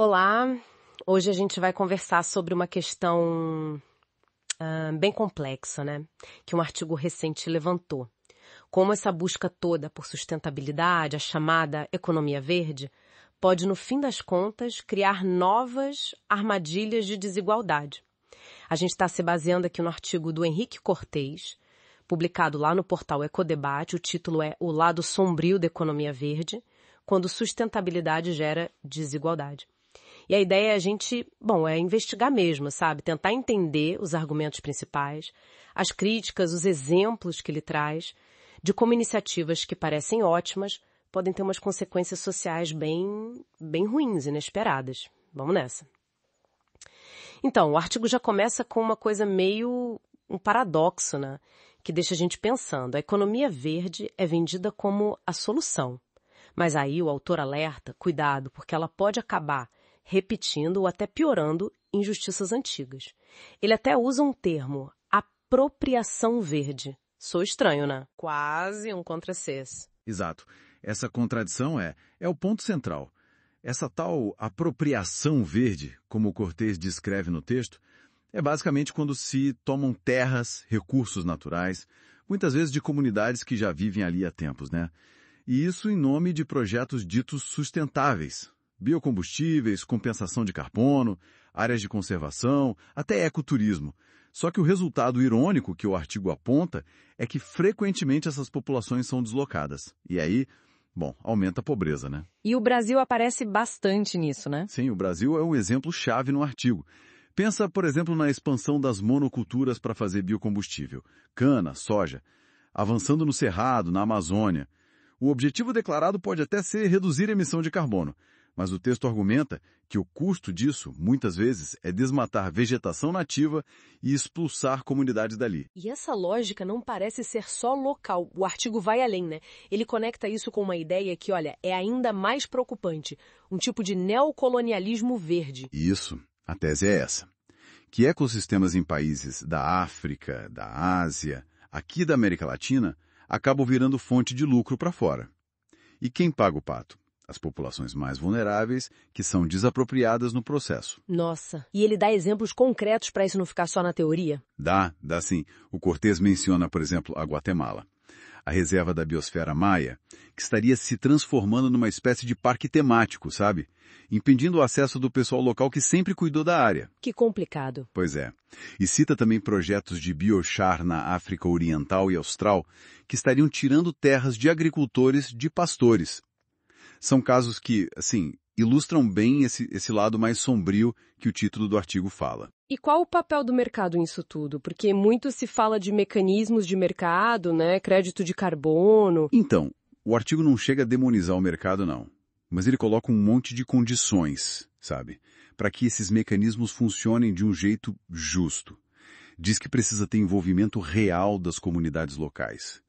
Olá, hoje a gente vai conversar sobre uma questão bem complexa, né? Que um artigo recente levantou. Como essa busca toda por sustentabilidade, a chamada economia verde, pode, no fim das contas, criar novas armadilhas de desigualdade. A gente está se baseando aqui no artigo do Henrique Cortez, publicado lá no portal Ecodebate. O título é O Lado Sombrio da Economia Verde, quando sustentabilidade gera desigualdade. E a ideia é a gente, é investigar mesmo, sabe? Tentar entender os argumentos principais, as críticas, os exemplos que ele traz, de como iniciativas que parecem ótimas podem ter umas consequências sociais bem ruins, inesperadas. Vamos nessa. Então, o artigo já começa com uma coisa meio um paradoxo, né? Que deixa a gente pensando. A economia verde é vendida como a solução. Mas aí o autor alerta, cuidado, porque ela pode acabar repetindo ou até piorando injustiças antigas. Ele até usa um termo, apropriação verde. Sou estranho, né? Quase um contrassenso. Exato. Essa contradição é o ponto central. Essa tal apropriação verde, como o Cortez descreve no texto, é basicamente quando se tomam terras, recursos naturais, muitas vezes de comunidades que já vivem ali há tempos, né? E isso em nome de projetos ditos sustentáveis. Biocombustíveis, compensação de carbono, áreas de conservação, até ecoturismo. Só que o resultado irônico que o artigo aponta é que frequentemente essas populações são deslocadas. E aí, aumenta a pobreza, né? E o Brasil aparece bastante nisso, né? Sim, o Brasil é um exemplo-chave no artigo. Pensa, por exemplo, na expansão das monoculturas para fazer biocombustível. Cana, soja. Avançando no Cerrado, na Amazônia. O objetivo declarado pode até ser reduzir a emissão de carbono. Mas o texto argumenta que o custo disso, muitas vezes, é desmatar vegetação nativa e expulsar comunidades dali. E essa lógica não parece ser só local. O artigo vai além, né? Ele conecta isso com uma ideia que, é ainda mais preocupante. Um tipo de neocolonialismo verde. Isso. A tese é essa. Que ecossistemas em países da África, da Ásia, aqui da América Latina, acabam virando fonte de lucro para fora. E quem paga o pato? As populações mais vulneráveis, que são desapropriadas no processo. Nossa, e ele dá exemplos concretos para isso não ficar só na teoria? Dá sim. O Cortez menciona, por exemplo, a Guatemala. A reserva da biosfera maia, que estaria se transformando numa espécie de parque temático, sabe? Impedindo o acesso do pessoal local que sempre cuidou da área. Que complicado. Pois é. E cita também projetos de biochar na África Oriental e Austral, que estariam tirando terras de agricultores de pastores. São casos que, ilustram bem esse lado mais sombrio que o título do artigo fala. E qual o papel do mercado nisso tudo? Porque muito se fala de mecanismos de mercado, né? Crédito de carbono. Então, o artigo não chega a demonizar o mercado, não. Mas ele coloca um monte de condições, sabe? Para que esses mecanismos funcionem de um jeito justo. Diz que precisa ter envolvimento real das comunidades locais.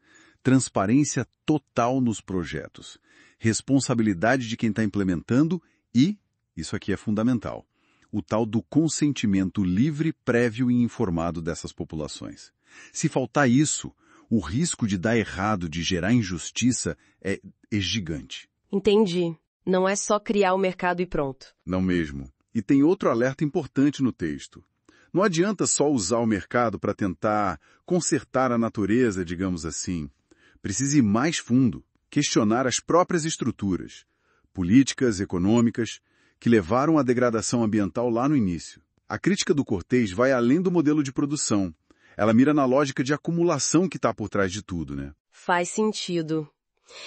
Transparência total nos projetos. Responsabilidade de quem está implementando e, isso aqui é fundamental, o tal do consentimento livre, prévio e informado dessas populações. Se faltar isso, o risco de dar errado, de gerar injustiça, é gigante. Entendi. Não é só criar o mercado e pronto. Não mesmo. E tem outro alerta importante no texto. Não adianta só usar o mercado para tentar consertar a natureza, digamos assim. Precisa ir mais fundo. Questionar as próprias estruturas, políticas, econômicas, que levaram à degradação ambiental lá no início. A crítica do Cortez vai além do modelo de produção. Ela mira na lógica de acumulação que está por trás de tudo, né? Faz sentido.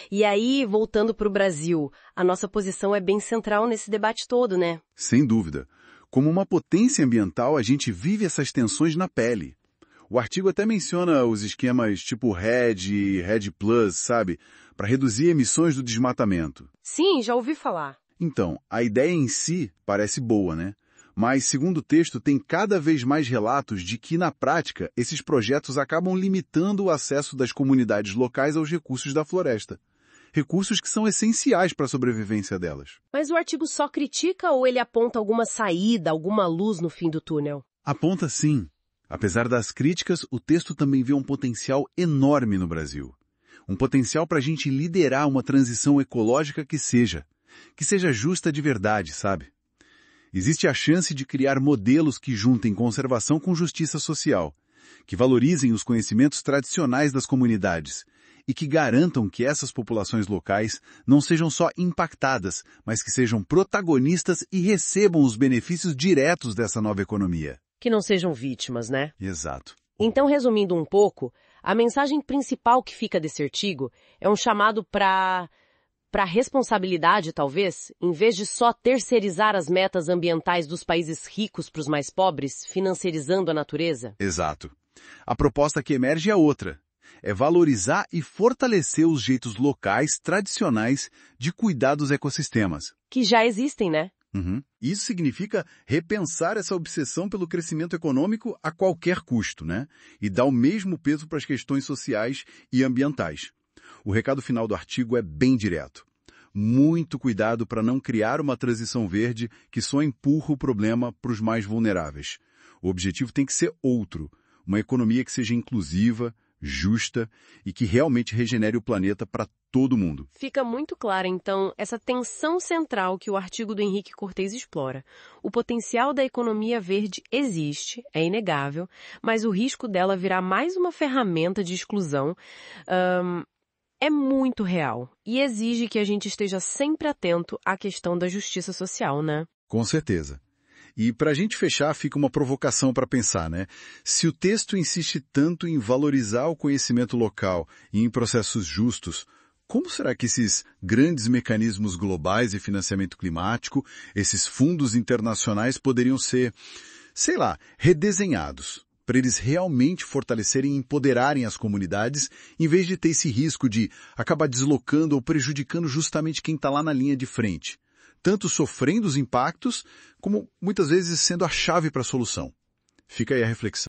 E aí, voltando para o Brasil, a nossa posição é bem central nesse debate todo, né? Sem dúvida. Como uma potência ambiental, a gente vive essas tensões na pele. O artigo até menciona os esquemas tipo REDD e REDD+, sabe? Para reduzir emissões do desmatamento. Sim, já ouvi falar. Então, a ideia em si parece boa, né? Mas, segundo o texto, tem cada vez mais relatos de que, na prática, esses projetos acabam limitando o acesso das comunidades locais aos recursos da floresta. Recursos que são essenciais para a sobrevivência delas. Mas o artigo só critica ou ele aponta alguma saída, alguma luz no fim do túnel? Aponta sim. Apesar das críticas, o texto também vê um potencial enorme no Brasil. Um potencial para a gente liderar uma transição ecológica que seja justa de verdade, sabe? Existe a chance de criar modelos que juntem conservação com justiça social, que valorizem os conhecimentos tradicionais das comunidades e que garantam que essas populações locais não sejam só impactadas, mas que sejam protagonistas e recebam os benefícios diretos dessa nova economia. Que não sejam vítimas, né? Exato. Então, resumindo um pouco, a mensagem principal que fica desse artigo é um chamado para responsabilidade, talvez, em vez de só terceirizar as metas ambientais dos países ricos para os mais pobres, financiarizando a natureza. Exato. A proposta que emerge é outra. É valorizar e fortalecer os jeitos locais, tradicionais, de cuidar dos ecossistemas. Que já existem, né? Isso significa repensar essa obsessão pelo crescimento econômico a qualquer custo, né? E dar o mesmo peso para as questões sociais e ambientais. O recado final do artigo é bem direto. Muito cuidado para não criar uma transição verde que só empurra o problema para os mais vulneráveis. O objetivo tem que ser outro. Uma economia que seja inclusiva, justa e que realmente regenere o planeta para todo mundo. Fica muito clara, então, essa tensão central que o artigo do Henrique Cortez explora. O potencial da economia verde existe, é inegável, mas o risco dela virar mais uma ferramenta de exclusão é muito real e exige que a gente esteja sempre atento à questão da justiça social, né? Com certeza. E para a gente fechar, fica uma provocação para pensar, né? Se o texto insiste tanto em valorizar o conhecimento local e em processos justos, como será que esses grandes mecanismos globais de financiamento climático, esses fundos internacionais poderiam ser, sei lá, redesenhados, para eles realmente fortalecerem e empoderarem as comunidades, em vez de ter esse risco de acabar deslocando ou prejudicando justamente quem está lá na linha de frente, tanto sofrendo os impactos, como muitas vezes sendo a chave para a solução. Fica aí a reflexão.